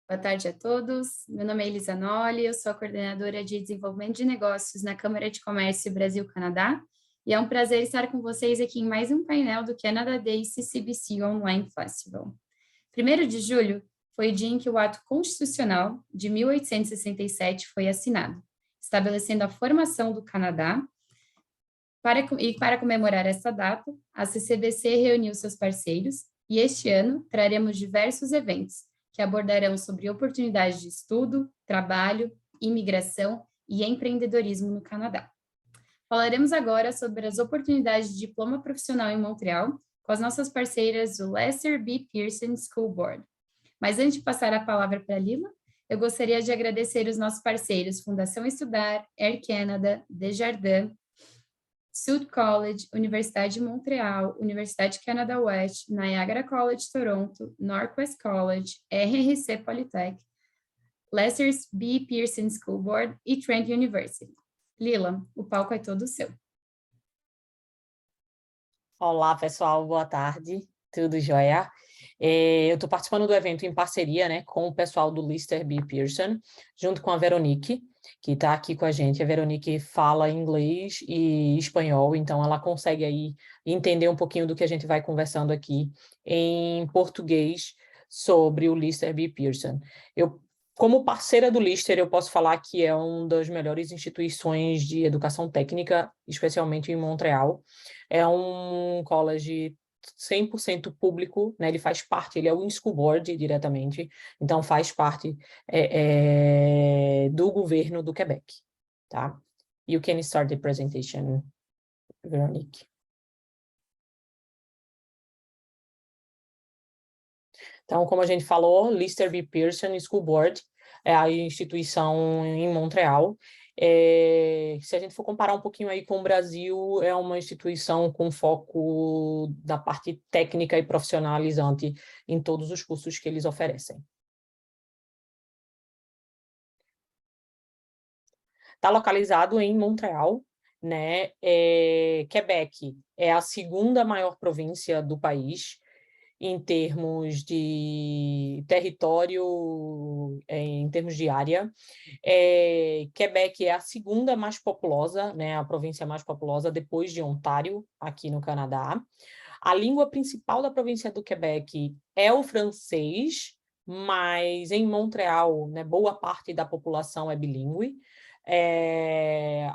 Boa tarde a todos. Meu nome é Elisa Nolli, eu sou a coordenadora de desenvolvimento de negócios na Câmara de Comércio Brasil-Canadá e é um prazer estar com vocês aqui em mais um painel do Canada Day CCBC Online Festival. 1º de julho foi o dia em que o Ato Constitucional de 1867 foi assinado, estabelecendo a formação do Canadá. Para comemorar essa data, a CCBC reuniu seus parceiros e este ano traremos diversos eventos que abordarão sobre oportunidades de estudo, trabalho, imigração e empreendedorismo no Canadá. Falaremos agora sobre as oportunidades de diploma profissional em Montreal com as nossas parceiras do Lester B. Pearson School Board. Mas antes de passar a palavra para a Lila, eu gostaria de agradecer os nossos parceiros Fundação Estudar, Air Canada, Desjardins, Sud College, Universidade de Montreal, Universidade Canada West, Niagara College Toronto, Northwest College, RRC Polytech, Lester B. Pearson School Board e Trent University. Lila, o palco é todo seu. Olá, pessoal, boa tarde, tudo jóia? Eu estou participando do evento em parceria, né, com o pessoal do Lester B. Pearson, junto com a Veronique, que está aqui com a gente. A Veronique fala inglês e espanhol, então ela consegue aí entender um pouquinho do que a gente vai conversando aqui em português sobre o Lester B. Pearson. Como parceira do Lister, eu posso falar que é uma das melhores instituições de educação técnica, especialmente em Montreal. É um college 100% público, né? Ele faz parte, ele é o School Board diretamente, então faz parte do governo do Quebec, tá? You can start the presentation, Veronique. Então, como a gente falou, Lester B. Pearson School Board é a instituição em Montreal. Se a gente for comparar um pouquinho aí com o Brasil, é uma instituição com foco da parte técnica e profissionalizante em todos os cursos que eles oferecem. Está localizado em Montreal, né? Quebec é a segunda maior província do país, em termos de território, em termos de área. Quebec é a segunda mais populosa, né, a província mais populosa, depois de Ontário, aqui no Canadá. A língua principal da província do Quebec é o francês, mas em Montreal, né, boa parte da população é bilíngue.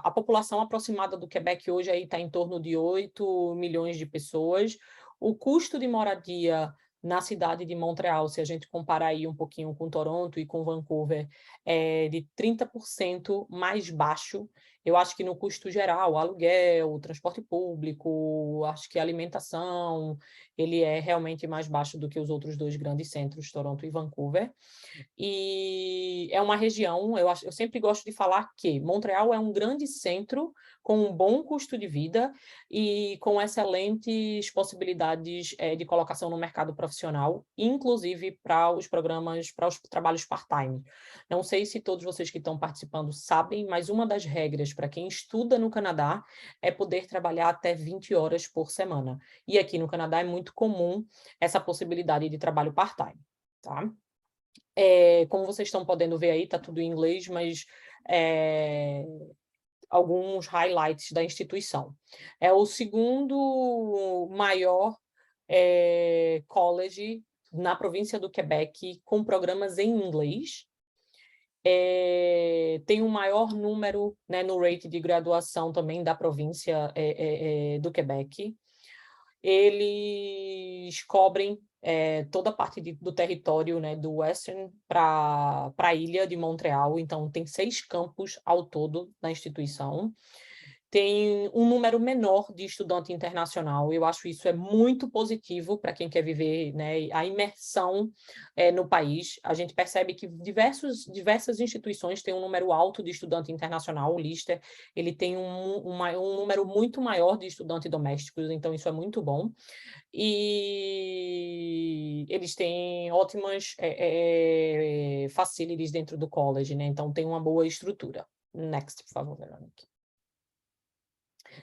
A população aproximada do Quebec hoje está em torno de 8 milhões de pessoas. O custo de moradia na cidade de Montreal, se a gente comparar aí um pouquinho com Toronto e com Vancouver, é de 30% mais baixo. Eu acho que no custo geral, aluguel, transporte público, acho que a alimentação, ele é realmente mais baixo do que os outros dois grandes centros, Toronto e Vancouver. E é uma região, eu sempre gosto de falar que Montreal é um grande centro com um bom custo de vida e com excelentes possibilidades de colocação no mercado profissional, inclusive para os programas, para os trabalhos part-time. Não sei se todos vocês que estão participando sabem, mas uma das regras para quem estuda no Canadá é poder trabalhar até 20 horas por semana. E aqui no Canadá é muito comum essa possibilidade de trabalho part-time, tá? Como vocês estão podendo ver aí, está tudo em inglês, mas alguns highlights da instituição. É o segundo maior college na província do Quebec com programas em inglês. Tem um maior número, né, no rate de graduação também da província do Quebec. Eles cobrem toda a parte do território, né, do Western para a ilha de Montreal, então tem 6 campos ao todo na instituição. Tem um número menor de estudante internacional, eu acho isso muito positivo para quem quer viver, né, a imersão no país. A gente percebe que diversas instituições têm um número alto de estudante internacional, o Lister, ele tem um número muito maior de estudantes domésticos, então isso é muito bom. E eles têm ótimas facilities dentro do college, né, então tem uma boa estrutura. Next, por favor, Veronique.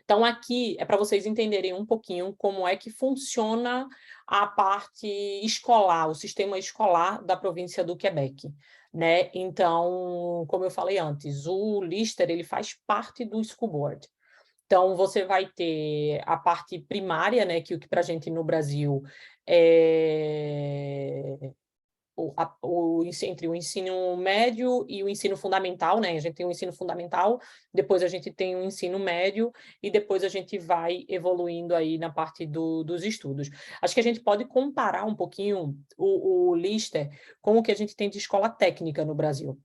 Então, aqui é para vocês entenderem um pouquinho como é que funciona a parte escolar, o sistema escolar da província do Quebec, né? Então, como eu falei antes, o Lister, ele faz parte do School Board. Então, você vai ter a parte primária, né, que o que para a gente no Brasil é entre o ensino médio e o ensino fundamental, né? A gente tem o ensino fundamental, depois a gente tem o ensino médio e depois a gente vai evoluindo aí na parte dos estudos. Acho que a gente pode comparar um pouquinho o Lister com o que a gente tem de escola técnica no Brasil.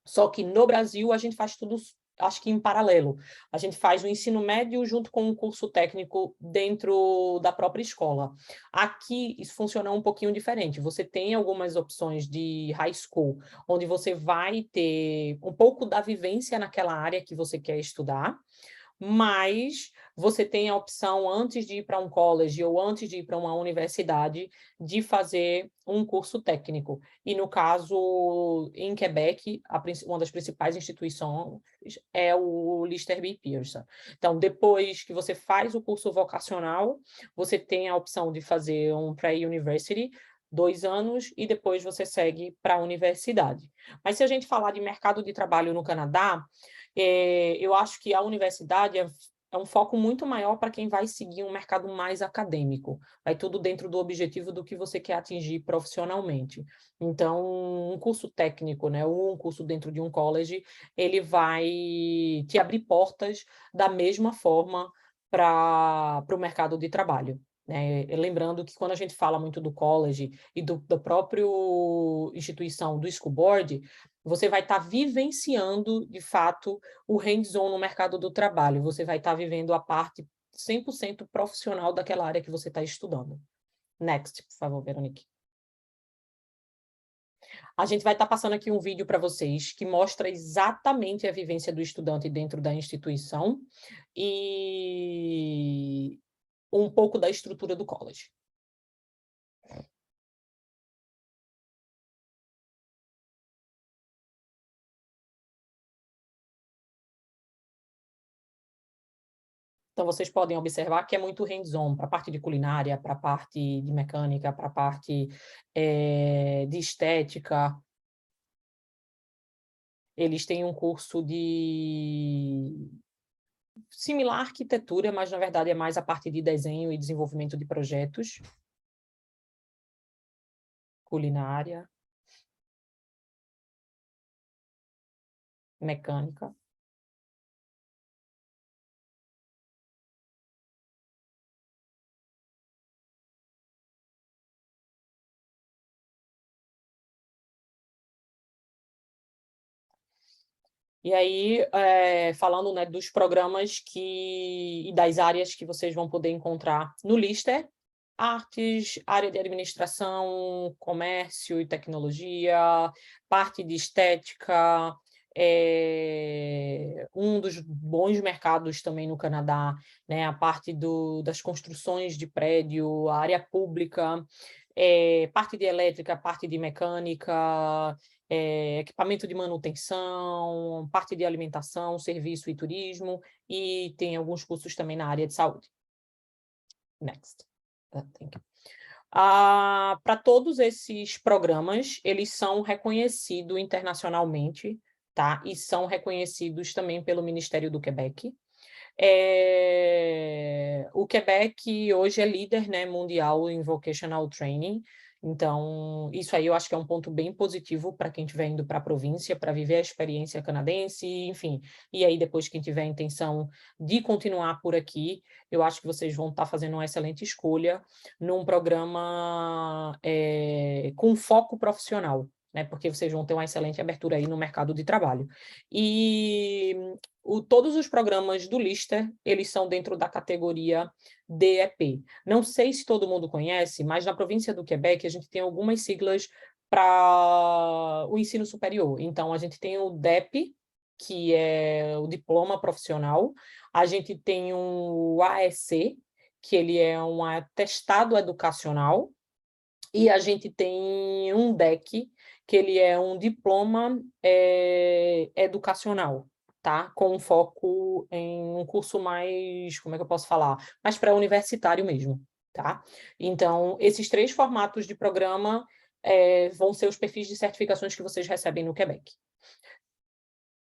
Só que no Brasil a gente faz tudo, acho que em paralelo. A gente faz o ensino médio junto com um curso técnico dentro da própria escola. Aqui isso funciona um pouquinho diferente. Você tem algumas opções de high school, onde você vai ter um pouco da vivência naquela área que você quer estudar, mas você tem a opção, antes de ir para um college ou antes de ir para uma universidade, de fazer um curso técnico. E, no caso, em Quebec, uma das principais instituições é o Lister B. Pearson. Então, depois que você faz o curso vocacional, você tem a opção de fazer um pré-university, 2 anos, e depois você segue para a universidade. Mas se a gente falar de mercado de trabalho no Canadá, eu acho que a universidade é um foco muito maior para quem vai seguir um mercado mais acadêmico. Vai tudo dentro do objetivo do que você quer atingir profissionalmente. Então, um curso técnico, né, ou um curso dentro de um college, ele vai te abrir portas da mesma forma para o mercado de trabalho. Né? Lembrando que quando a gente fala muito do college e do próprio instituição do school board, você vai estar vivenciando, de fato, o hands-on no mercado do trabalho. Você vai estar vivendo a parte 100% profissional daquela área que você está estudando. Next, por favor, Veronique. A gente vai estar passando aqui um vídeo para vocês que mostra exatamente a vivência do estudante dentro da instituição e um pouco da estrutura do college. Então, vocês podem observar que é muito hands-on para a parte de culinária, para a parte de mecânica, para a parte de estética. Eles têm um curso de similar à arquitetura, mas na verdade é mais a parte de desenho e desenvolvimento de projetos. Culinária. Mecânica. E aí, falando, né, dos programas e das áreas que vocês vão poder encontrar no Lister: artes, área de administração, comércio e tecnologia, parte de estética, um dos bons mercados também no Canadá, né, a parte das construções de prédio, a área pública, parte de elétrica, parte de mecânica, equipamento de manutenção, parte de alimentação, serviço e turismo, e tem alguns cursos também na área de saúde. Next. Thank you. Para todos esses programas, eles são reconhecidos internacionalmente, tá? E são reconhecidos também pelo Ministério do Quebec. O Quebec hoje é líder, né, mundial em vocational training. Então, isso aí eu acho que é um ponto bem positivo para quem estiver indo para a província, para viver a experiência canadense, enfim. E aí, depois, quem tiver a intenção de continuar por aqui, eu acho que vocês vão estar fazendo uma excelente escolha num programa com foco profissional, né? Porque vocês vão ter uma excelente abertura aí no mercado de trabalho. E todos os programas do Lister, eles são dentro da categoria DEP. Não sei se todo mundo conhece, mas na província do Quebec a gente tem algumas siglas para o ensino superior. Então, a gente tem o DEP, que é o diploma profissional, a gente tem o AEC, que ele é um atestado educacional, e a gente tem um DEC, que ele é um diploma educacional. tá? Com um foco em um curso mais, como é que eu posso falar? Mais pré-universitário mesmo, tá? Então, esses 3 formatos de programa vão ser os perfis de certificações que vocês recebem no Quebec.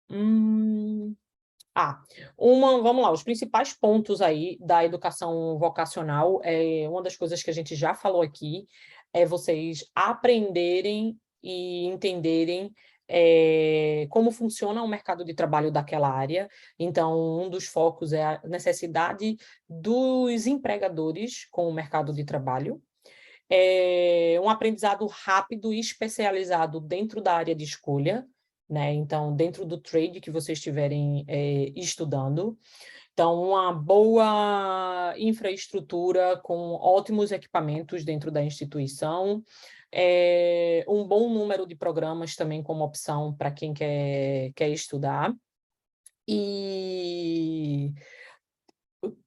Vamos lá, os principais pontos aí da educação vocacional, uma das coisas que a gente já falou aqui, é vocês aprenderem e entenderem como funciona o mercado de trabalho daquela área. Então, um dos focos é a necessidade dos empregadores com o mercado de trabalho. Um aprendizado rápido e especializado dentro da área de escolha, né? Então, dentro do trade que vocês estiverem estudando. Então, uma boa infraestrutura com ótimos equipamentos dentro da instituição, um bom número de programas também como opção para quem quer estudar. E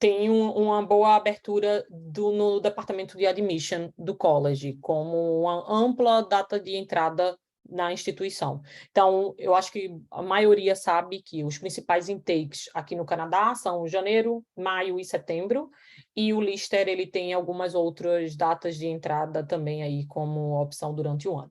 tem uma boa abertura no departamento de admission do college, como uma ampla data de entrada na instituição. Então, eu acho que a maioria sabe que os principais intakes aqui no Canadá são janeiro, maio e setembro, e o Lister ele tem algumas outras datas de entrada também aí como opção durante o ano.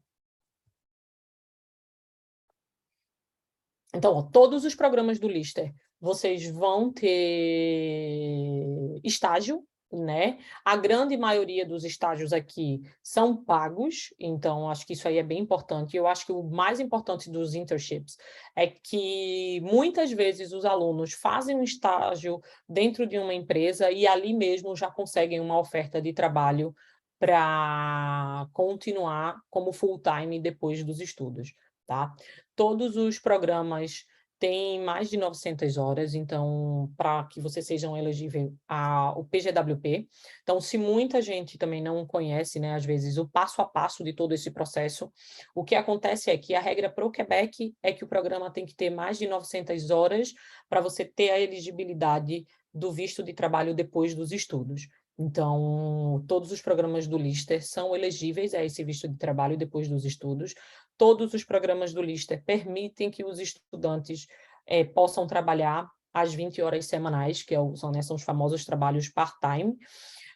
Então, ó, todos os programas do Lister, vocês vão ter estágio, né? A grande maioria dos estágios aqui são pagos, então acho que isso aí é bem importante. Eu acho que o mais importante dos internships é que muitas vezes os alunos fazem um estágio dentro de uma empresa e ali mesmo já conseguem uma oferta de trabalho para continuar como full-time depois dos estudos, tá? Todos os programas têm mais de 900 horas, então, para que vocês sejam elegíveis ao PGWP. Então, se muita gente também não conhece, né, às vezes, o passo a passo de todo esse processo, o que acontece é que a regra para o Quebec é que o programa tem que ter mais de 900 horas para você ter a elegibilidade do visto de trabalho depois dos estudos. Então, todos os programas do Lister são elegíveis a esse visto de trabalho depois dos estudos. Todos os programas do Lister permitem que os estudantes possam trabalhar às 20 horas semanais, que são os famosos trabalhos part-time.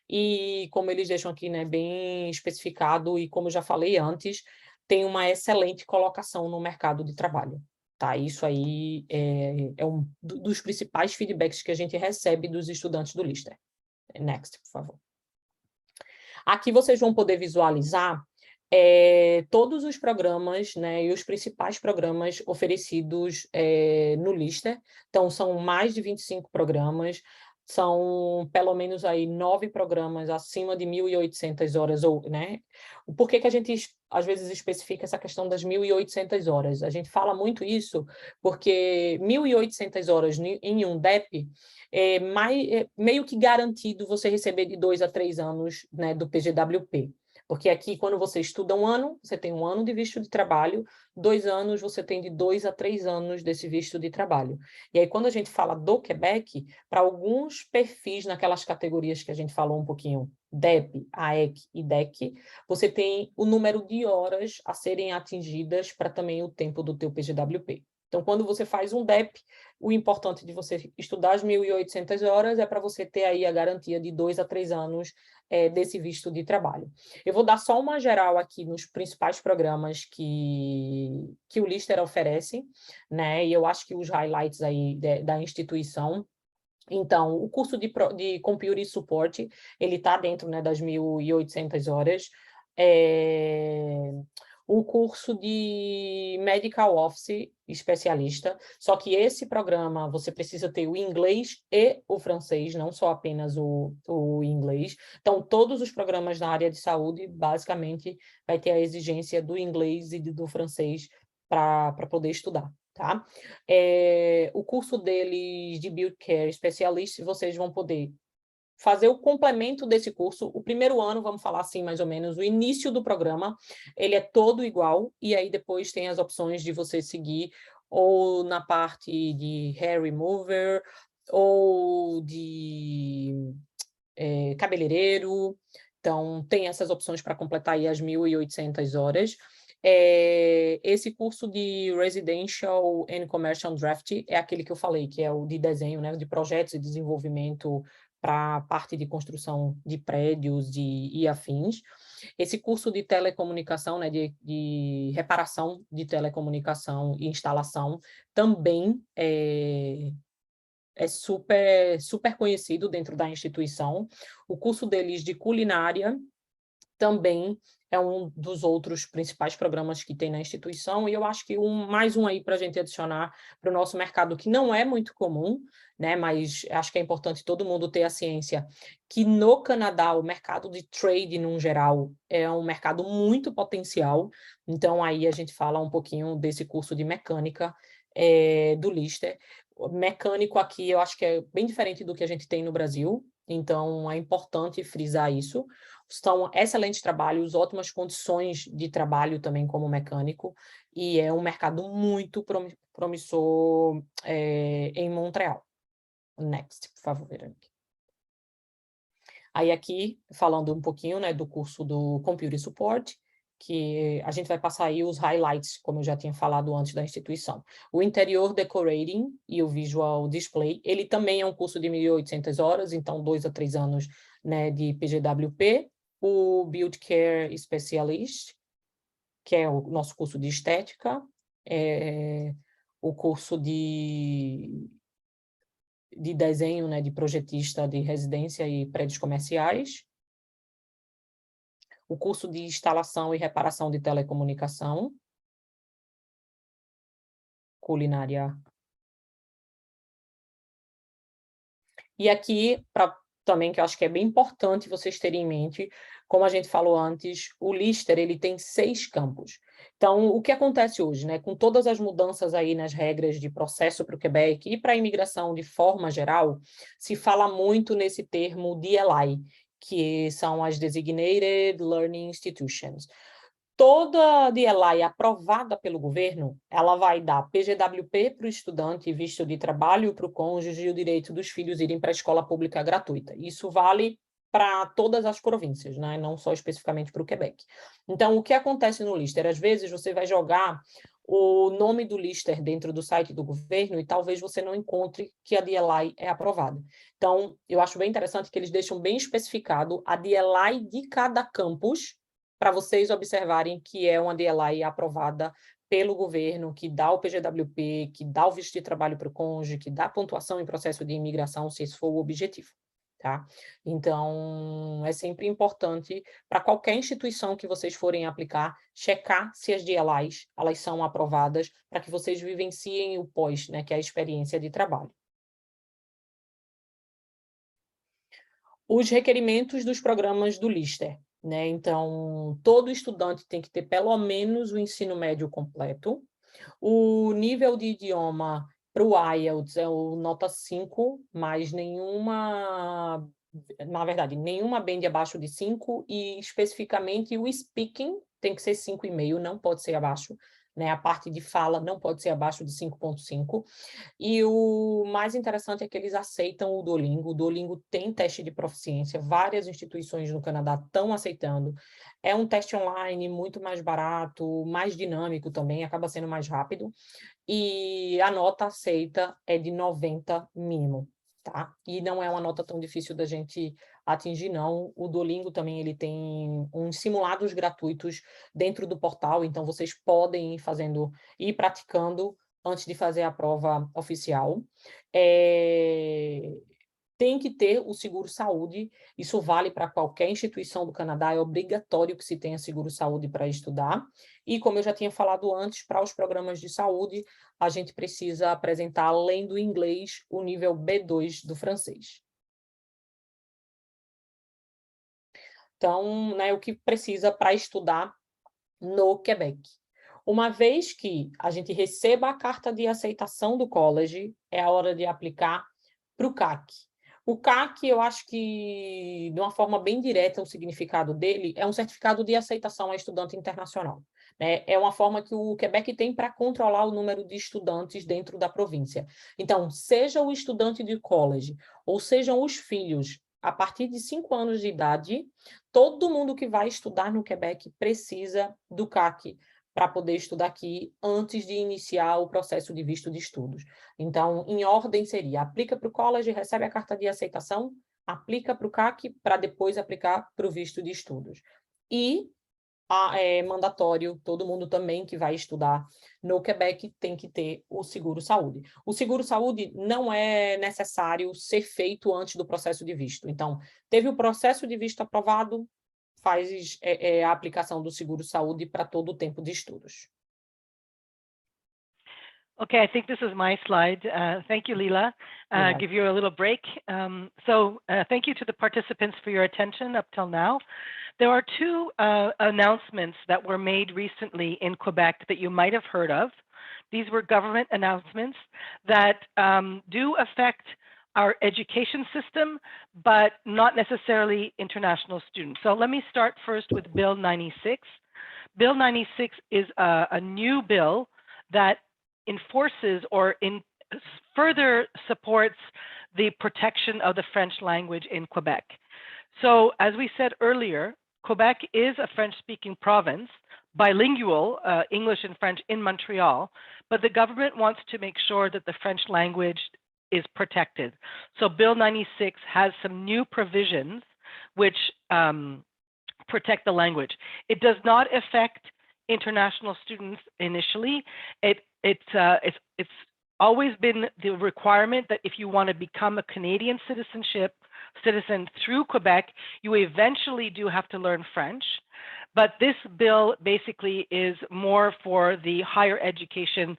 E como eles deixam aqui, né, bem especificado, e como eu já falei antes, tem uma excelente colocação no mercado de trabalho. Tá? Isso aí é um dos principais feedbacks que a gente recebe dos estudantes do Lister. Next, por favor. Aqui vocês vão poder visualizar todos os programas, né, e os principais programas oferecidos no Lister. Então, são mais de 25 programas, são pelo menos aí 9 programas acima de 1.800 horas, né? Por que a gente, às vezes, especifica essa questão das 1.800 horas? A gente fala muito isso porque 1.800 horas em um DEP meio que garantido você receber de 2 a 3 anos, né, do PGWP. Porque aqui, quando você estuda um ano, você tem 1 ano de visto de trabalho, 2 anos você tem de 2 a 3 anos desse visto de trabalho. E aí, quando a gente fala do Quebec, para alguns perfis naquelas categorias que a gente falou um pouquinho, DEP, AEC e DEC, você tem o número de horas a serem atingidas para também o tempo do teu PGWP. Então, quando você faz um DEP, o importante de você estudar as 1.800 horas é para você ter aí a garantia de 2 a 3 anos desse visto de trabalho. Eu vou dar só uma geral aqui nos principais programas que o Lister oferece, né? E eu acho que os highlights aí da instituição. Então, o curso de Computer Support, ele está dentro, né, das 1.800 horas. O curso de Medical Office especialista, só que esse programa você precisa ter o inglês e o francês, não só apenas o inglês. Então, todos os programas na área de saúde, basicamente, vai ter a exigência do inglês e do francês para poder estudar. Tá? O curso deles de Build Care Specialist, vocês vão poder fazer o complemento desse curso. O primeiro ano, vamos falar assim, mais ou menos, o início do programa, ele é todo igual, e aí depois tem as opções de você seguir ou na parte de hair remover, ou de cabeleireiro. Então, tem essas opções para completar aí as 1.800 horas. Esse curso de Residential and Commercial Draft é aquele que eu falei, que é o de desenho, né, de projetos e desenvolvimento para a parte de construção de prédios e afins. Esse curso de telecomunicação, né, de reparação de telecomunicação e instalação, também é super conhecido dentro da instituição. O curso deles de culinária também é um dos outros principais programas que tem na instituição, e eu acho que mais um aí para a gente adicionar para o nosso mercado, que não é muito comum, né, mas acho que é importante todo mundo ter a ciência que no Canadá o mercado de trade, no geral, é um mercado muito potencial. Então aí a gente fala um pouquinho desse curso de mecânica do Lister. O mecânico aqui eu acho que é bem diferente do que a gente tem no Brasil, então é importante frisar isso. São excelentes trabalhos, ótimas condições de trabalho também como mecânico, e é um mercado muito promissor em Montreal. Next, por favor, Verônica. Aí aqui, falando um pouquinho, né, do curso do Computer Support, que a gente vai passar aí os highlights, como eu já tinha falado antes da instituição. O Interior Decorating e o Visual Display, ele também é um curso de 1.800 horas, então 2 a 3 anos, né, de PGWP. O Build Care Specialist, que é o nosso curso de estética, o curso de desenho, né, de projetista de residência e prédios comerciais, o curso de instalação e reparação de telecomunicação, culinária. E aqui, também, que eu acho que é bem importante vocês terem em mente, como a gente falou antes, o Lister, ele tem 6 campos. Então, o que acontece hoje, né, com todas as mudanças aí nas regras de processo para o Quebec e para a imigração de forma geral, se fala muito nesse termo DLI, que são as Designated Learning Institutions. Toda DLI aprovada pelo governo, ela vai dar PGWP para o estudante, visto de trabalho para o cônjuge e o direito dos filhos irem para a escola pública gratuita. Isso vale para todas as províncias, né? Não só especificamente para o Quebec. Então, o que acontece no Lister? Às vezes você vai jogar o nome do Lister dentro do site do governo e talvez você não encontre que a DLI é aprovada. Então, eu acho bem interessante que eles deixam bem especificado a DLI de cada campus, para vocês observarem que é uma DLI aprovada pelo governo, que dá o PGWP, que dá o visto de trabalho para o cônjuge, que dá pontuação em processo de imigração, se esse for o objetivo, tá? Então, é sempre importante, para qualquer instituição que vocês forem aplicar, checar se as DLIs, elas são aprovadas, para que vocês vivenciem o pós, né, que é a experiência de trabalho. Os requerimentos dos programas do Lister, né? Então, todo estudante tem que ter pelo menos o ensino médio completo. O nível de idioma para o IELTS é o nota 5, mas nenhuma, na verdade, nenhuma band abaixo de 5, e especificamente o speaking tem que ser 5,5, não pode ser abaixo, né? A parte de fala não pode ser abaixo de 5,5. E o mais interessante é que eles aceitam o Duolingo. O Duolingo tem teste de proficiência, várias instituições no Canadá estão aceitando. É um teste online muito mais barato, mais dinâmico também, acaba sendo mais rápido. E a nota aceita é de 90 mínimo, tá? E não é uma nota tão difícil da gente atingir, não. O Duolingo também ele tem uns simulados gratuitos dentro do portal, então vocês podem ir praticando antes de fazer a prova oficial. Tem que ter o seguro-saúde, isso vale para qualquer instituição do Canadá, é obrigatório que se tenha seguro-saúde para estudar. E, como eu já tinha falado antes, para os programas de saúde, a gente precisa apresentar, além do inglês, o nível B2 do francês. Então, né, o que precisa para estudar no Quebec. Uma vez que a gente receba a carta de aceitação do college, é a hora de aplicar para o CAC. O CAC, eu acho que, de uma forma bem direta, o significado dele é um certificado de aceitação a estudante internacional, né? É uma forma que o Quebec tem para controlar o número de estudantes dentro da província. Então, seja o estudante de college, ou sejam os filhos, a partir de 5 anos de idade, todo mundo que vai estudar no Quebec precisa do CAC para poder estudar aqui antes de iniciar o processo de visto de estudos. Então, em ordem seria, aplica para o college, recebe a carta de aceitação, aplica para o CAC, para depois aplicar para o visto de estudos. E é mandatório, todo mundo também que vai estudar no Quebec tem que ter o seguro-saúde. O seguro-saúde não é necessário ser feito antes do processo de visto. Então, teve o processo de visto aprovado, faz a aplicação do seguro-saúde para todo o tempo de estudos. Okay, I think this is my slide. Thank you, Leela. Give you a little break. Thank you to the participants for your attention up till now. There are two announcements that were made recently in Quebec that you might have heard of. These were government announcements that do affect our education system, but not necessarily international students. So let me start first with Bill 96. Bill 96 is a new bill that enforces or further supports the protection of the French language in Quebec. So as we said earlier, Quebec is a French-speaking province, bilingual, English and French in Montreal, but the government wants to make sure that the French language is protected. So Bill 96 has some new provisions which protect the language. It does not affect international students initially. It's always been the requirement that if you want to become a Canadian citizen through Quebec, you eventually do have to learn French. But this bill basically is more for the higher education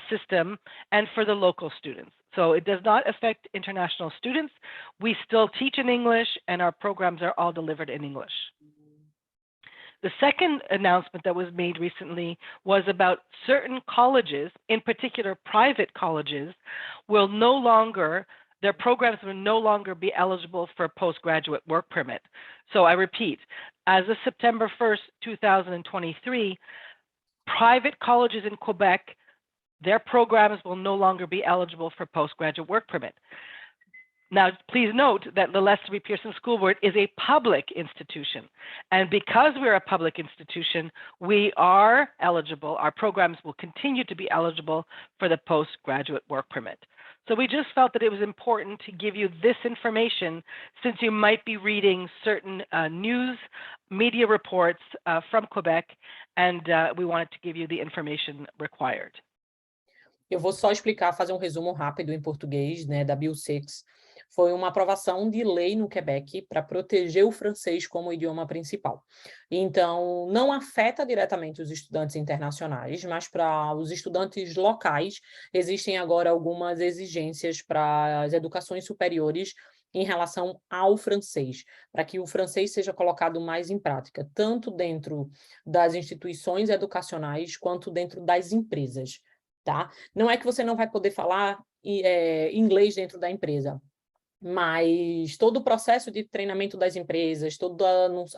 system and for the local students. So it does not affect international students. We still teach in English and our programs are all delivered in English. The second announcement that was made recently was about certain colleges, in particular private colleges, their programs will no longer be eligible for a postgraduate work permit. So I repeat, as of September 1st, 2023, private colleges in Quebec, their programs will no longer be eligible for postgraduate work permit. Now, please note that the Lester B. Pearson School Board is a public institution. And because we're a public institution, we are eligible, our programs will continue to be eligible for the postgraduate work permit. So we just felt that it was important to give you this information since you might be reading certain news, media reports from Quebec, and we wanted to give you the information required. Eu vou só explicar, fazer um resumo rápido em português, né, da Bill 6. Foi uma aprovação de lei no Quebec para proteger o francês como idioma principal. Então, não afeta diretamente os estudantes internacionais, mas para os estudantes locais, existem agora algumas exigências para as educações superiores em relação ao francês, para que o francês seja colocado mais em prática, tanto dentro das instituições educacionais quanto dentro das empresas. Tá? Não é que você não vai poder falar inglês dentro da empresa, mas todo o processo de treinamento das empresas, todo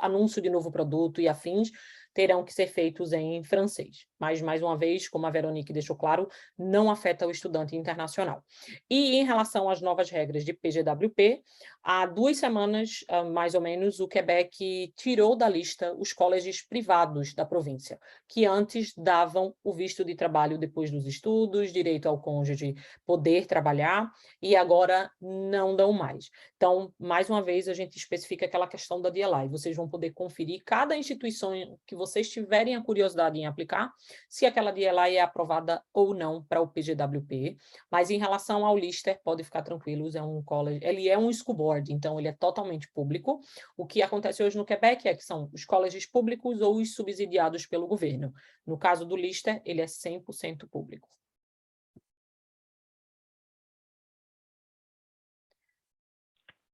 anúncio de novo produto e afins terão que ser feitos em francês. Mas, mais uma vez, como a Veronique deixou claro, não afeta o estudante internacional. E em relação às novas regras de PGWP, há 2 semanas, mais ou menos, o Quebec tirou da lista os colégios privados da província, que antes davam o visto de trabalho depois dos estudos, direito ao cônjuge poder trabalhar, e agora não dão mais. Então, mais uma vez, a gente especifica aquela questão da DLI. Vocês vão poder conferir cada instituição que vocês tiverem a curiosidade em aplicar, se aquela DLI é aprovada ou não para o PGWP. Mas em relação ao Lister, pode ficar tranquilos, é um college, ele é um school board, então ele é totalmente público. O que acontece hoje no Quebec é que são os colleges públicos ou os subsidiados pelo governo. No caso do Lister, ele é 100% público.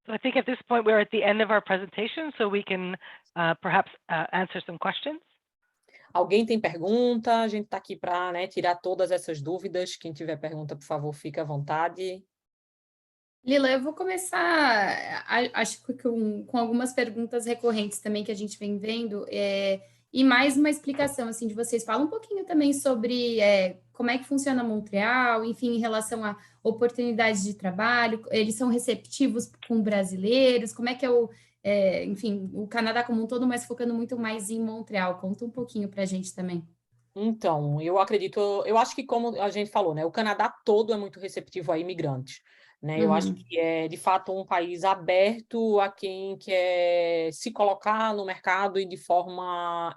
So I think at this point we're at the end of our presentation, so we can perhaps answer some questions. Alguém tem pergunta? A gente está aqui para, né, tirar todas essas dúvidas. Quem tiver pergunta, por favor, fique à vontade. Lila, eu vou começar, acho que com algumas perguntas recorrentes também que a gente vem vendo, e mais uma explicação, assim, de vocês. Fala um pouquinho também sobre como é que funciona Montreal, enfim, em relação a oportunidades de trabalho, eles são receptivos com brasileiros, como é que enfim, o Canadá como um todo, mas focando muito mais em Montreal. Conta um pouquinho para a gente também. Então, eu acho que como a gente falou, né, o Canadá todo é muito receptivo a imigrantes, né? Eu acho Uhum. que é, de fato, um país aberto a quem quer se colocar no mercado e de forma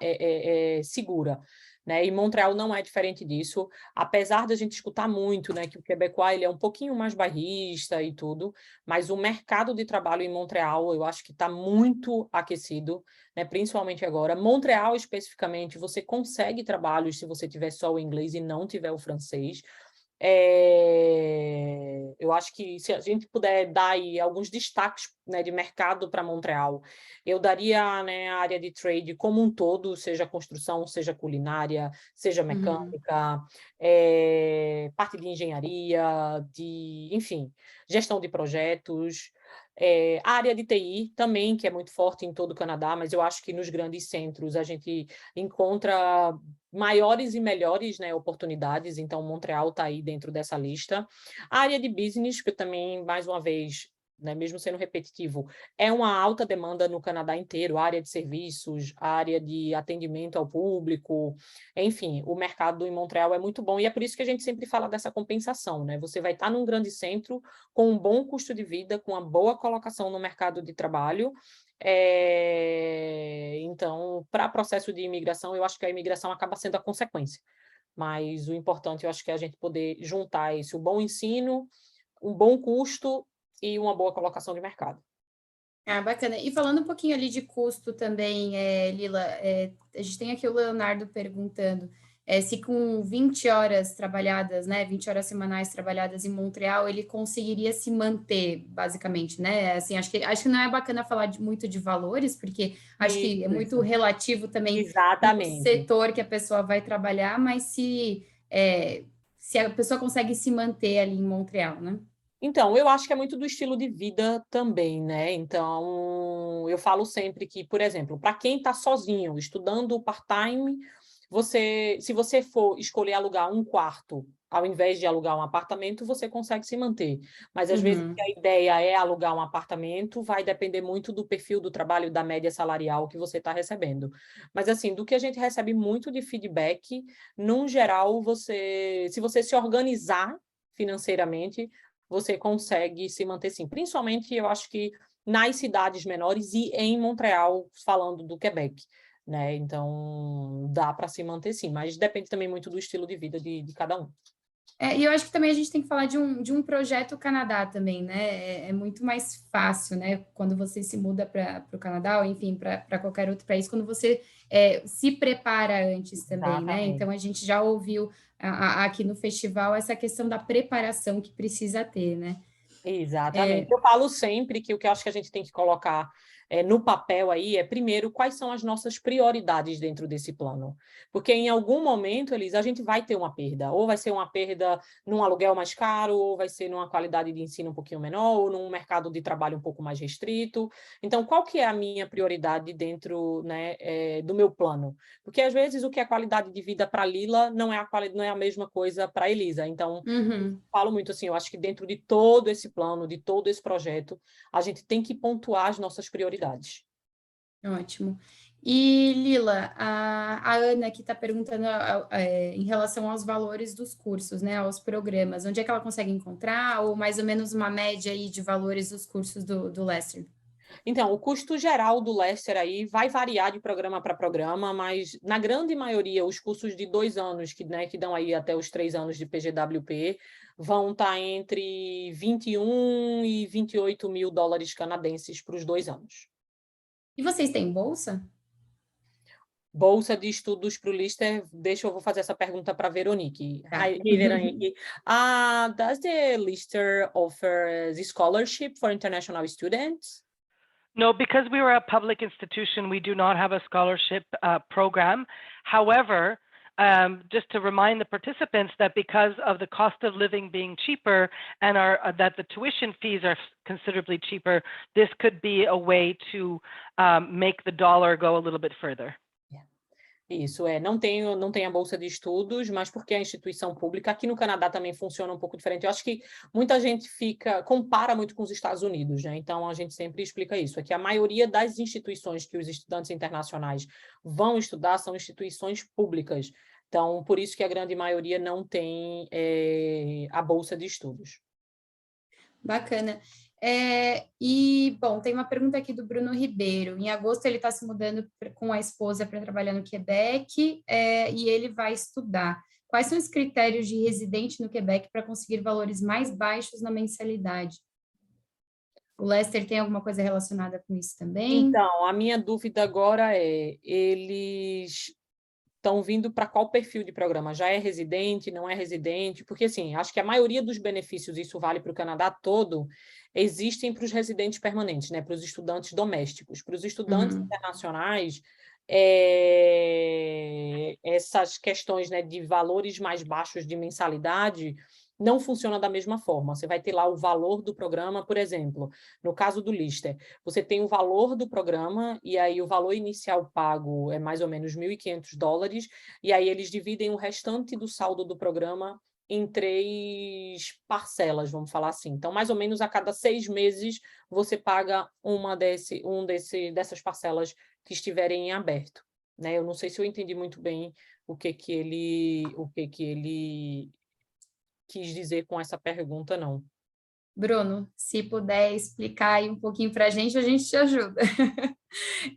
segura, né? E Montreal não é diferente disso, apesar da gente escutar muito, né, que o quebecois ele é um pouquinho mais bairrista e tudo, mas o mercado de trabalho em Montreal, eu acho que está muito aquecido, né, principalmente agora. Montreal, especificamente, você consegue trabalhos se você tiver só o inglês e não tiver o francês. Eu acho que se a gente puder dar aí alguns destaques, né, de mercado para Montreal, eu daria, né, a área de trade como um todo, seja construção, seja culinária, seja Uhum. mecânica, parte de engenharia, enfim, gestão de projetos, a área de TI também, que é muito forte em todo o Canadá, mas eu acho que nos grandes centros a gente encontra maiores e melhores, né, oportunidades, então Montreal está aí dentro dessa lista. A área de business, que também, mais uma vez, né, mesmo sendo repetitivo, é uma alta demanda no Canadá inteiro, a área de serviços, a área de atendimento ao público, enfim, o mercado em Montreal é muito bom e é por isso que a gente sempre fala dessa compensação, né? Você vai estar num grande centro com um bom custo de vida, com uma boa colocação no mercado de trabalho. Então, para processo de imigração, eu acho que a imigração acaba sendo a consequência. Mas o importante, eu acho que é a gente poder juntar esse, o bom ensino, um bom custo e uma boa colocação de mercado. Ah, bacana. E falando um pouquinho ali de custo também, Lila, a gente tem aqui o Leonardo perguntando se com 20 horas trabalhadas, né, 20 horas semanais trabalhadas em Montreal, ele conseguiria se manter, basicamente, né? Assim, acho que não é bacana falar muito de valores, porque acho que é muito Isso. relativo também no Exatamente. setor que a pessoa vai trabalhar, mas se a pessoa consegue se manter ali em Montreal, né? Então, eu acho que é muito do estilo de vida também, né? Então, eu falo sempre que, por exemplo, para quem está sozinho, estudando part-time, se você for escolher alugar um quarto, ao invés de alugar um apartamento, você consegue se manter. Mas às vezes Uhum. a ideia é alugar um apartamento, vai depender muito do perfil do trabalho, da média salarial que você está recebendo. Mas assim, do que a gente recebe muito de feedback, num geral, se você se organizar financeiramente, você consegue se manter sim. Principalmente, eu acho que nas cidades menores e em Montreal, falando do Quebec, né? Então, dá para se manter sim, mas depende também muito do estilo de vida de cada um. E eu acho que também a gente tem que falar de um projeto Canadá também, né? É muito mais fácil, né? Quando você se muda para o Canadá, ou enfim, para qualquer outro país, quando você se prepara antes também, né? Exatamente. Então a gente já ouviu aqui no festival essa questão da preparação que precisa ter, né? Exatamente. Eu falo sempre que o que eu acho que a gente tem que colocar no papel aí é, primeiro, quais são as nossas prioridades dentro desse plano. Porque em algum momento, Elisa, a gente vai ter uma perda. Ou vai ser uma perda num aluguel mais caro, ou vai ser numa qualidade de ensino um pouquinho menor, ou num mercado de trabalho um pouco mais restrito. Então, qual que é a minha prioridade dentro, né, do meu plano? Porque às vezes o que é qualidade de vida para Lila não é a mesma coisa para Elisa. Então, Uhum. falo muito assim, eu acho que dentro de todo esse plano, de todo esse projeto, a gente tem que pontuar as nossas prioridades. Ótimo. E, Lila, a Ana aqui está perguntando em relação aos valores dos cursos, né, aos programas, onde é que ela consegue encontrar, ou mais ou menos uma média aí de valores dos cursos do Lester? Então, o custo geral do Lester aí vai variar de programa para programa, mas na grande maioria, os cursos de 2 anos, né, que dão aí até os 3 anos de PGWP, vão estar entre 21 e 28 mil dólares canadenses para os 2 anos. E vocês têm bolsa? Bolsa de estudos para o Lister, vou fazer essa pergunta para a Veronique. Tá. Hi, Veronique. Does the Lister offer the scholarship for international students? No, because we were a public institution, we do not have a scholarship program. However, just to remind the participants that because of the cost of living being cheaper and that the tuition fees are considerably cheaper, this could be a way to make the dollar go a little bit further. Isso, não tem a bolsa de estudos, mas porque a instituição pública, aqui no Canadá também funciona um pouco diferente. Eu acho que muita gente compara muito com os Estados Unidos, né? Então a gente sempre explica isso, é que a maioria das instituições que os estudantes internacionais vão estudar são instituições públicas. Então, por isso que a grande maioria não tem a bolsa de estudos. Bacana. Bom, tem uma pergunta aqui do Bruno Ribeiro. Em agosto, ele está se mudando com a esposa para trabalhar no Quebec, e ele vai estudar. Quais são os critérios de residente no Quebec para conseguir valores mais baixos na mensalidade? O Lester tem alguma coisa relacionada com isso também? Então, a minha dúvida agora eles estão vindo para qual perfil de programa? Já é residente, não é residente? Porque, assim, acho que a maioria dos benefícios, isso vale para o Canadá todo, existem para os residentes permanentes, né? Para os estudantes domésticos. Para os estudantes internacionais, essas questões, né, de valores mais baixos de mensalidade não funciona da mesma forma. Você vai ter lá o valor do programa, por exemplo, no caso do Lister, você tem o valor do programa e aí o valor inicial pago é mais ou menos $1.500 e aí eles dividem o restante do saldo do programa em 3 parcelas, vamos falar assim. Então, mais ou menos a cada 6 meses, você paga dessas parcelas que estiverem em aberto, né? Eu não sei se eu entendi muito bem o que ele quis dizer com essa pergunta, não. Bruno, se puder explicar aí um pouquinho para a gente te ajuda.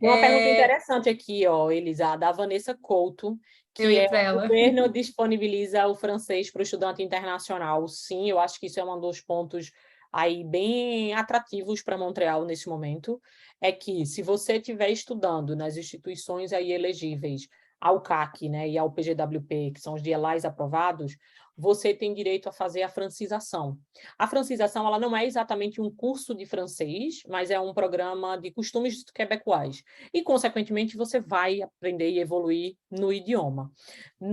Tem uma pergunta interessante aqui, ó, Elisa, da Vanessa Couto, Eu que ia é: para o ela. governo disponibiliza o francês para o estudante internacional? Sim, eu acho que isso é um dos pontos aí bem atrativos para Montreal nesse momento, é que se você estiver estudando nas instituições aí elegíveis ao CAC, né, e ao PGWP, que são os DLIs aprovados, você tem direito a fazer a francização. A francização, ela não é exatamente um curso de francês, mas é um programa de costumes quebecois. E, consequentemente, você vai aprender e evoluir no idioma.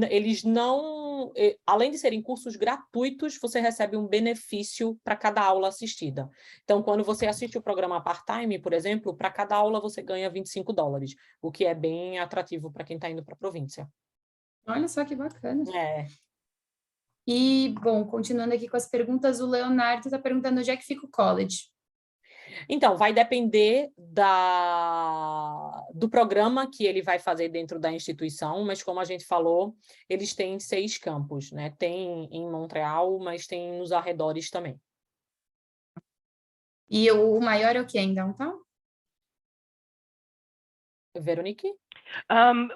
Eles não... Além de serem cursos gratuitos, você recebe um benefício para cada aula assistida. Então, quando você assiste o programa part-time, por exemplo, para cada aula você ganha $25, o que é bem atrativo para quem está indo para a província. Olha só que bacana. É. E, bom, continuando aqui com as perguntas, o Leonardo está perguntando onde é que fica o college. Então, vai depender do programa que ele vai fazer dentro da instituição, mas como a gente falou, eles têm 6 campos, né? Tem em Montreal, mas tem nos arredores também. E o maior é o que em downtown? Veronique?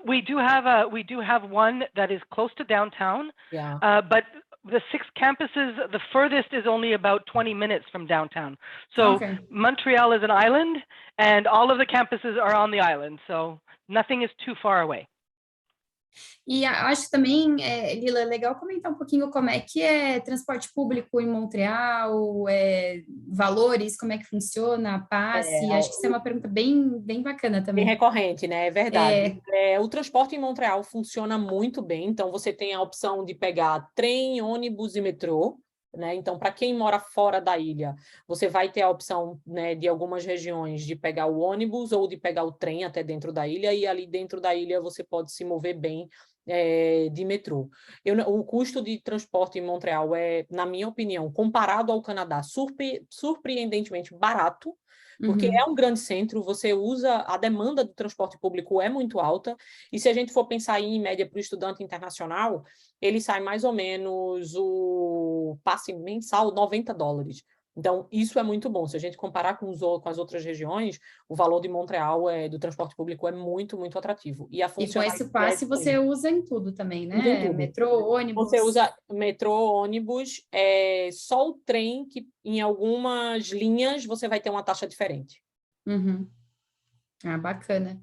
We do have one that is close to downtown, Yeah. but the 6 campuses, the furthest is only about 20 minutes from downtown. So Okay. Montreal is an island, and all of the campuses are on the island. So nothing is too far away. E acho também, Lila, é legal comentar um pouquinho como é que é transporte público em Montreal, valores, como é que funciona, passe. Acho que isso é uma pergunta bem, bem bacana Bem também. recorrente, né? É verdade. O transporte em Montreal funciona muito bem, então você tem a opção de pegar trem, ônibus e metrô, né? Então, para quem mora fora da ilha, você vai ter a opção, né, de algumas regiões de pegar o ônibus ou de pegar o trem até dentro da ilha, e ali dentro da ilha você pode se mover bem de metrô. O custo de transporte em Montreal na minha opinião, comparado ao Canadá, surpreendentemente barato, porque é um grande centro, a demanda do transporte público é muito alta, e se a gente for pensar em média para o estudante internacional, ele sai mais ou menos o passe mensal $90. Então, isso é muito bom. Se a gente comparar com as outras regiões, o valor de Montreal do transporte público é muito, muito atrativo. E a E com esse funcionalidade passe você usa em tudo também, usa em né? tudo. Metrô, ônibus. Você usa metrô, ônibus, só o trem que em algumas linhas você vai ter uma taxa diferente. Ah, bacana.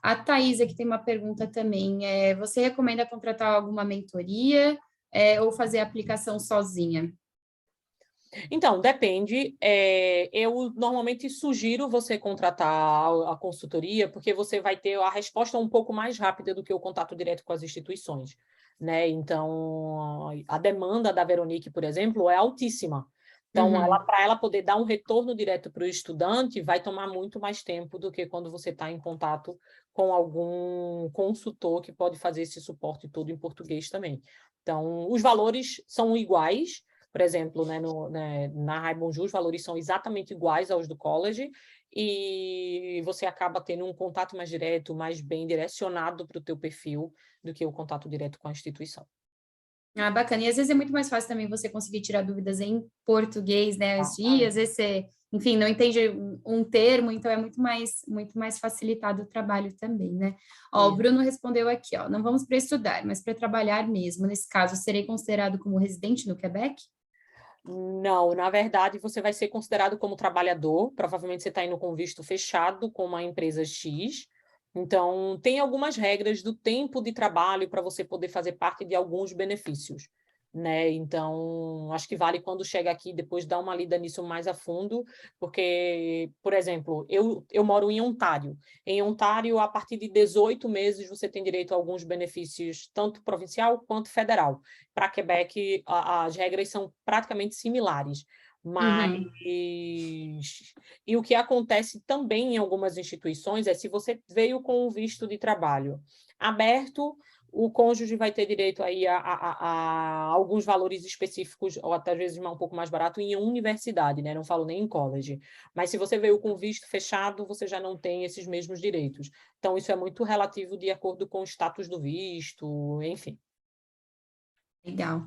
A Thaisa, que tem uma pergunta também, você recomenda contratar alguma mentoria ou fazer a aplicação sozinha? Então, depende. Eu normalmente sugiro você contratar a consultoria, porque você vai ter a resposta um pouco mais rápida do que o contato direto com as instituições, né? Então, a demanda da Veronique, por exemplo, é altíssima. Então, para ela poder dar um retorno direto para o estudante, vai tomar muito mais tempo do que quando você está em contato com algum consultor que pode fazer esse suporte todo em português também. Então, os valores são iguais. Por exemplo, né, na Raibonju, os valores são exatamente iguais aos do college, e você acaba tendo um contato mais direto, mais bem direcionado para o teu perfil do que o contato direto com a instituição. Ah, bacana. E às vezes é muito mais fácil também você conseguir tirar dúvidas em português, né? Às vezes você, enfim, não entende um termo, então é muito mais facilitado o trabalho também, né? Ó, o Bruno respondeu aqui, ó, não vamos para estudar, mas para trabalhar mesmo. Nesse caso, serei considerado como residente no Quebec? Não, na verdade, você vai ser considerado como trabalhador. Provavelmente você está indo com visto fechado com uma empresa X. Então, tem algumas regras do tempo de trabalho para você poder fazer parte de alguns benefícios, né? Então, acho que vale quando chega aqui depois dar uma lida nisso mais a fundo, porque, por exemplo, eu moro em Ontário. Em Ontário, a partir de 18 meses, você tem direito a alguns benefícios, tanto provincial quanto federal. Para Quebec, as regras são praticamente similares, mas Uhum. e o que acontece também em algumas instituições é se você veio com um visto de trabalho aberto, o cônjuge vai ter direito aí a alguns valores específicos, ou até às vezes um pouco mais barato, em universidade, né? Não falo nem em college. Mas se você veio com visto fechado, você já não tem esses mesmos direitos. Então, isso é muito relativo de acordo com o status do visto, enfim. Legal.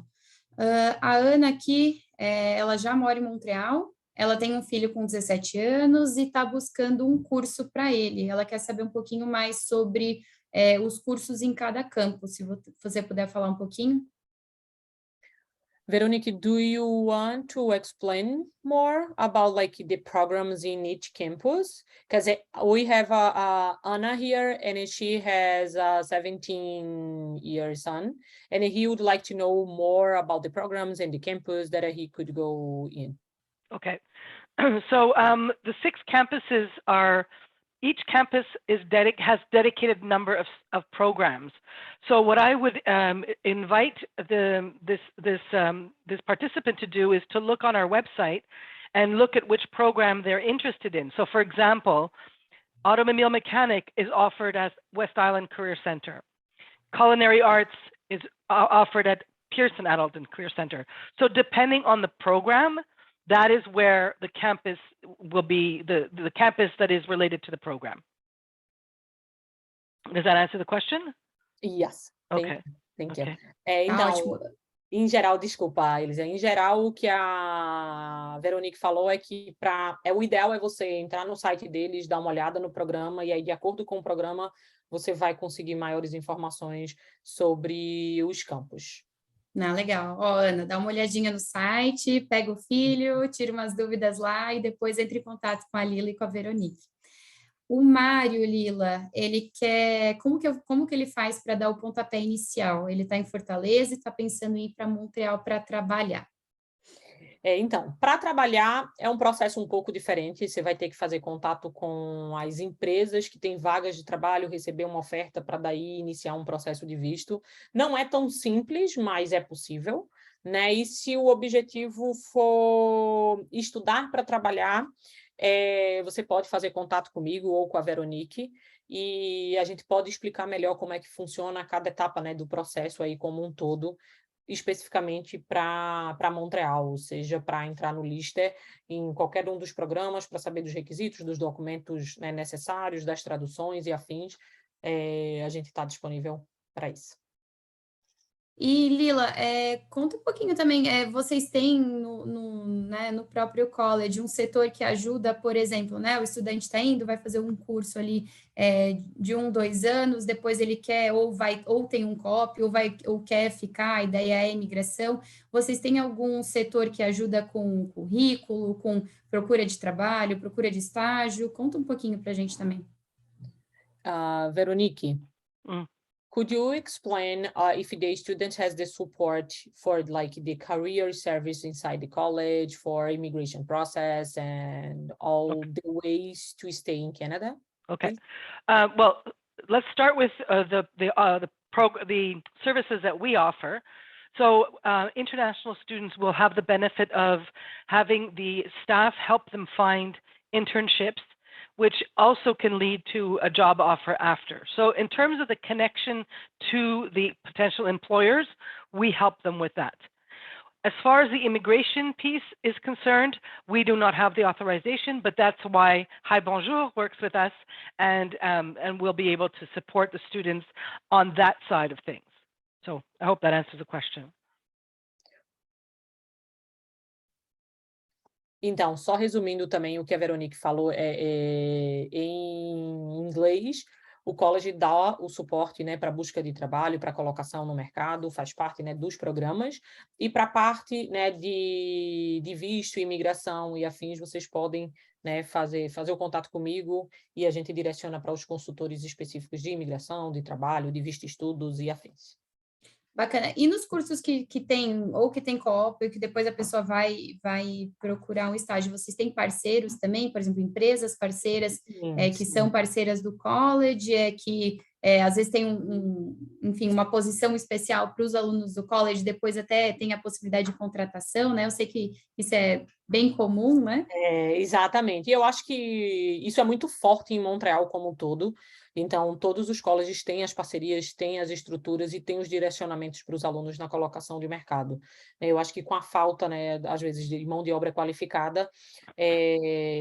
A Ana aqui, ela já mora em Montreal, ela tem um filho com 17 anos e está buscando um curso para ele. Ela quer saber um pouquinho mais sobre os cursos em cada campus, se você puder falar um pouquinho. Veronique, do you want to explain more about like the programs in each campus? Because we have Anna here, and she has a 17-year son, and he would like to know more about the programs and the campus that he could go in. Okay. So the 6 campuses are, each campus has dedicated number of programs. So what I would invite this participant to do is to look on our website and look at which program they're interested in. So for example, automobile mechanic is offered at West Island Career Center. Culinary arts is offered at Pearson Adult and Career Center. So depending on the program, that is where the campus will be, the campus that is related to the program. Does that answer the question? Yes. Okay. Thank you. Okay. Então, Ótimo. em geral, desculpa, Elisa, em geral, o que a Veronique falou é que o ideal é você entrar no site deles, dar uma olhada no programa, e aí, de acordo com o programa, você vai conseguir maiores informações sobre os campos. Não, legal. Ó, Ana, dá uma olhadinha no site, pega o filho, tira umas dúvidas lá e depois entre em contato com a Lila e com a Veronique. O Mário, Lila, ele quer... Como que ele faz para dar o pontapé inicial? Ele está em Fortaleza e está pensando em ir para Montreal para trabalhar. Então, para trabalhar é um processo um pouco diferente, você vai ter que fazer contato com as empresas que têm vagas de trabalho, receber uma oferta para daí iniciar um processo de visto. Não é tão simples, mas é possível, né? E se o objetivo for estudar para trabalhar, você pode fazer contato comigo ou com a Veronique, e a gente pode explicar melhor como é que funciona cada etapa, né, do processo aí como um todo, especificamente para Montreal, ou seja, para entrar no Lister em qualquer um dos programas, para saber dos requisitos, dos documentos, né, necessários, das traduções e afins, a gente está disponível para isso. E, Lila, conta um pouquinho também, vocês têm né, no próprio college um setor que ajuda, por exemplo, né, o estudante está indo, vai fazer um curso ali de 2 anos, depois ele quer, ou tem um COP, ou quer ficar, a ideia é a imigração. Vocês têm algum setor que ajuda com currículo, com procura de trabalho, procura de estágio? Conta um pouquinho para a gente também. Veronique, could you explain if the student has the support for like the career service inside the college, for immigration process and all the ways to stay in Canada? Okay. Well, let's start with the services that we offer. So international students will have the benefit of having the staff help them find internships, which also can lead to a job offer after. So in terms of the connection to the potential employers, we help them with that. As far as the immigration piece is concerned, we do not have the authorization, but that's why Hi Bonjour works with us, and we'll be able to support the students on that side of things. So I hope that answers the question. Então, só resumindo também o que a Veronique falou, em inglês, o college dá o suporte, né, para busca de trabalho, para colocação no mercado, faz parte, né, dos programas, e para a parte, né, de visto, imigração e afins, vocês podem, né, fazer o contato comigo e a gente direciona para os consultores específicos de imigração, de trabalho, de visto estudos e afins. Bacana. E nos cursos que tem, ou que tem co-op, que depois a pessoa vai procurar um estágio, vocês têm parceiros também, por exemplo, empresas parceiras que são parceiras do college, que às vezes tem enfim, uma posição especial para os alunos do college, depois até tem a possibilidade de contratação, né? Eu sei que isso é bem comum, né? Exatamente. E eu acho que isso é muito forte em Montreal como um todo. Então, todos os colleges têm as parcerias, têm as estruturas e têm os direcionamentos para os alunos na colocação de mercado. Eu acho que com a falta, né, às vezes, de mão de obra qualificada,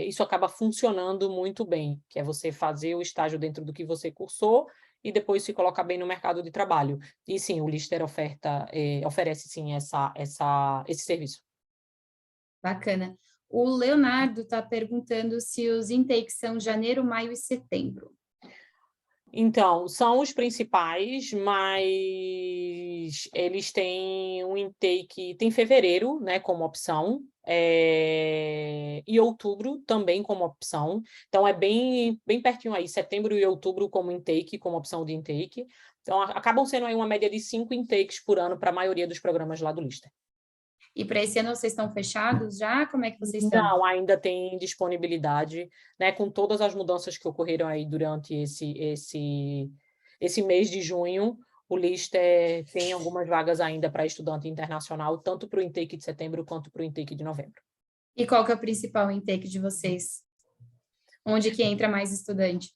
isso acaba funcionando muito bem, que é você fazer o estágio dentro do que você cursou e depois se colocar bem no mercado de trabalho. E sim, o Lister oferece sim esse serviço. Bacana. O Leonardo está perguntando se os intakes são janeiro, maio e setembro. Então, são os principais, mas eles têm um intake, tem fevereiro, né, como opção, e outubro também como opção. Então, é bem pertinho aí, setembro e outubro como intake, como opção de intake. Então, acabam sendo aí uma média de 5 intakes por ano para a maioria dos programas lá do Lister. E para esse ano vocês estão fechados já? Como é que vocês estão? Não, ainda tem disponibilidade, né, com todas as mudanças que ocorreram aí durante esse mês de junho, o Lister tem algumas vagas ainda para estudante internacional, tanto para o intake de setembro quanto para o intake de novembro. E qual que é o principal intake de vocês? Onde que entra mais estudante?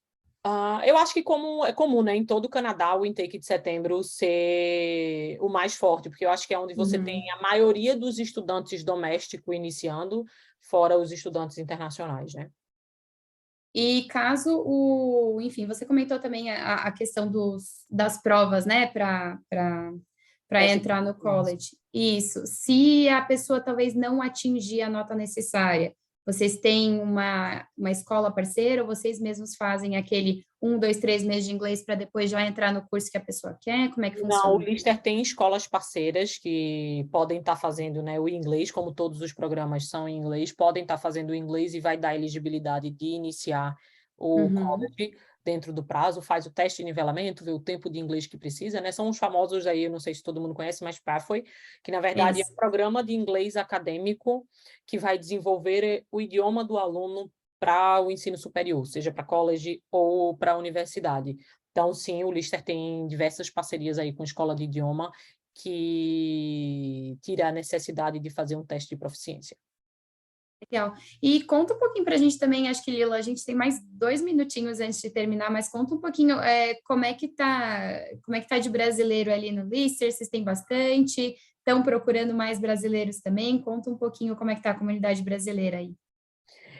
Eu acho que como é comum, né, em todo o Canadá, o intake de setembro ser o mais forte, porque eu acho que é onde você tem a maioria dos estudantes domésticos iniciando, fora os estudantes internacionais, né? E caso enfim, você comentou também a questão das provas, né, para entrar no college. Isso. Se a pessoa talvez não atingir a nota necessária, vocês têm uma escola parceira ou vocês mesmos fazem aquele 1, 2, 3 meses de inglês para depois já entrar no curso que a pessoa quer? Como é que funciona? Não, o Lister tem escolas parceiras que podem estar fazendo, né, o inglês, como todos os programas são em inglês, podem estar fazendo o inglês e vai dar elegibilidade de iniciar o college dentro do prazo, faz o teste de nivelamento, vê o tempo de inglês que precisa, né? São os famosos aí, eu não sei se todo mundo conhece, mas Pathway, que na verdade é um programa de inglês acadêmico que vai desenvolver o idioma do aluno para o ensino superior, seja para college ou para a universidade. Então, sim, o Lister tem diversas parcerias aí com escola de idioma que tira a necessidade de fazer um teste de proficiência. Legal. E conta um pouquinho para a gente também, acho que, Lila, a gente tem mais 2 minutinhos antes de terminar, mas conta um pouquinho como é que tá de brasileiro ali no Lister, vocês têm bastante, estão procurando mais brasileiros também? Conta um pouquinho como é que tá a comunidade brasileira aí.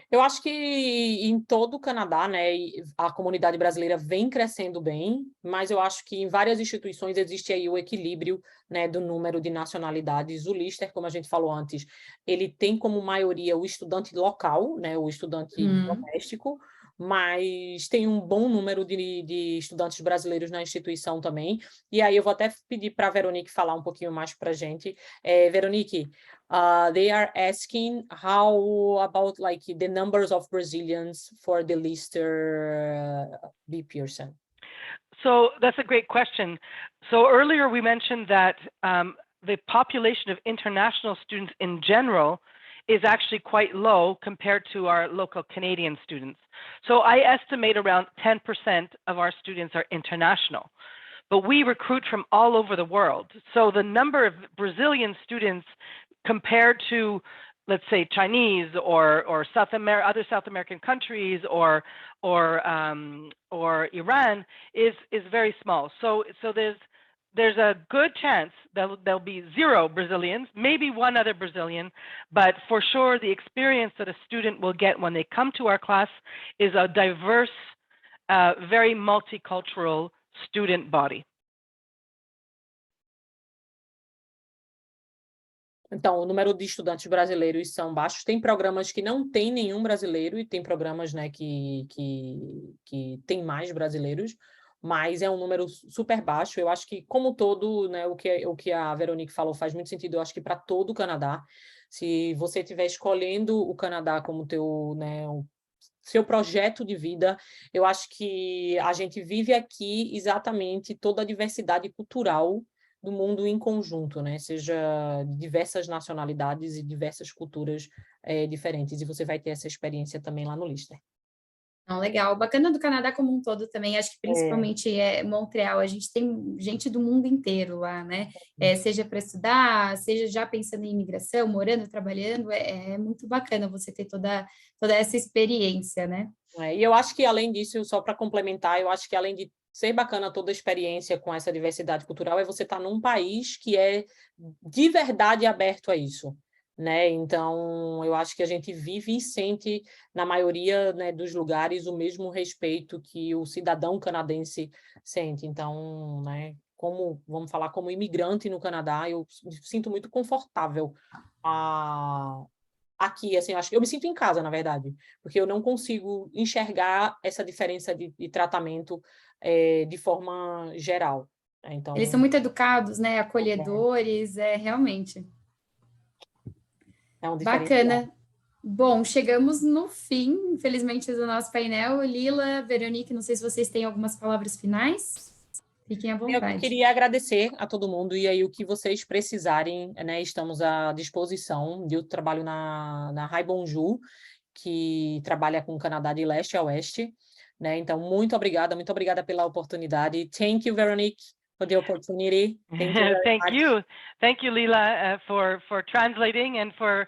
Eu acho que em todo o Canadá, né, a comunidade brasileira vem crescendo bem, mas eu acho que em várias instituições existe aí o equilíbrio, né, do número de nacionalidades. O Lister, como a gente falou antes, ele tem como maioria o estudante local, né, o estudante doméstico, mas tem um bom número de estudantes brasileiros na instituição também. E aí eu vou até pedir para a Veronique falar um pouquinho mais para a gente. Veronique, they are asking how about like the numbers of Brazilians for the Lister B. Pearson? So that's a great question. So earlier we mentioned that the population of international students in general is actually quite low compared to our local Canadian students. So I estimate around 10% of our students are international, but we recruit from all over the world. So the number of Brazilian students compared to, let's say, Chinese or other South American countries or Iran is very small. So there's a good chance that there'll be 0 Brazilians, maybe 1 other Brazilian, but for sure the experience that a student will get when they come to our class is a diverse, very multicultural student body. Então, o número de estudantes brasileiros são baixos. Tem programas que não tem nenhum brasileiro e tem programas, né, que tem mais brasileiros, mas é um número super baixo. Eu acho que, como todo, né, o que a Veronique falou faz muito sentido, eu acho que para todo o Canadá. Se você estiver escolhendo o Canadá como teu, né, o seu projeto de vida, eu acho que a gente vive aqui exatamente toda a diversidade cultural do mundo em conjunto, né? Seja de diversas nacionalidades e diversas culturas diferentes, e você vai ter essa experiência também lá no Lister. Não, legal. Bacana do Canadá como um todo também, acho que principalmente Montreal, a gente tem gente do mundo inteiro lá, né? Seja para estudar, seja já pensando em imigração, morando, trabalhando, é muito bacana você ter toda essa experiência, né? E eu acho que, além disso, só para complementar, eu acho que, além de ser bacana toda a experiência com essa diversidade cultural, é você estar num país que é de verdade aberto a isso, né? Então, eu acho que a gente vive e sente, na maioria, né, dos lugares, o mesmo respeito que o cidadão canadense sente. Então, né, vamos falar, como imigrante no Canadá, eu me sinto muito confortável aqui, assim, eu me sinto em casa, na verdade, porque eu não consigo enxergar essa diferença de tratamento de forma geral. Então, eles são muito educados, né? Acolhedores, realmente. É um diferencial. Bacana. Bom, chegamos no fim, infelizmente, do nosso painel. Lila, Veronique, não sei se vocês têm algumas palavras finais. Fiquem à vontade. Eu queria agradecer a todo mundo, e aí o que vocês precisarem, né, estamos à disposição. Eu trabalho na Rai Bonjour, que trabalha com o Canadá de leste a oeste, né? Então, muito obrigada pela oportunidade. Thank you, Veronique, for the opportunity. Thank you very much. Thank you, Lila, for translating and for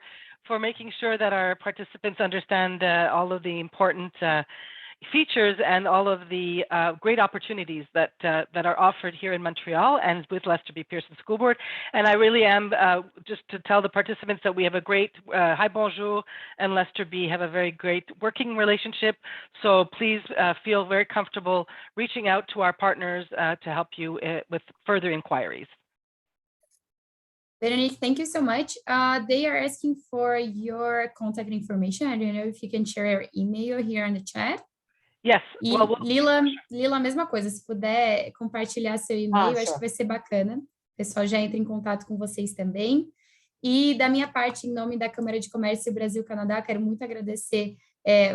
making sure that our participants understand all of the important features and all of the great opportunities that are offered here in Montreal and with Lester B. Pearson School Board. And I really am, just to tell the participants that we have a great, Hi Bonjour and Lester B have a very great working relationship. So please feel very comfortable reaching out to our partners to help you with further inquiries. Veronique, thank you so much. They are asking for your contact information. I don't know if you can share your email here in the chat. Yes. E Lila, mesma coisa, se puder compartilhar seu e-mail, acho que vai ser bacana. O pessoal já entra em contato com vocês também. E da minha parte, em nome da Câmara de Comércio Brasil-Canadá, quero muito agradecer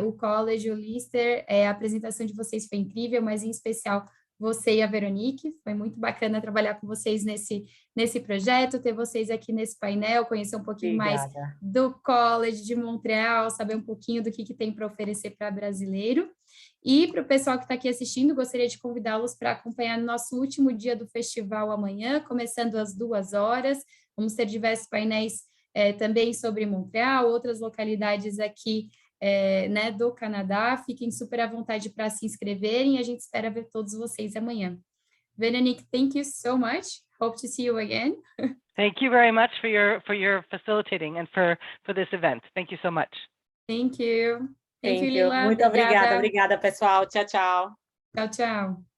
o College, o Lister, a apresentação de vocês foi incrível, mas em especial você e a Veronique, foi muito bacana trabalhar com vocês nesse projeto, ter vocês aqui nesse painel, conhecer um pouquinho mais do College de Montreal, saber um pouquinho do que tem para oferecer para brasileiro. E para o pessoal que está aqui assistindo, gostaria de convidá-los para acompanhar nosso último dia do festival amanhã, começando às 2h. Vamos ter diversos painéis também sobre Montreal, outras localidades aqui né, do Canadá. Fiquem super à vontade para se inscreverem e a gente espera ver todos vocês amanhã. Veronique, thank you so much. Hope to see you again. Thank you very much for your facilitating and for this event. Thank you so much. Thank you. Thank you, Lila. Muito obrigada, pessoal. Tchau, tchau. Tchau, tchau.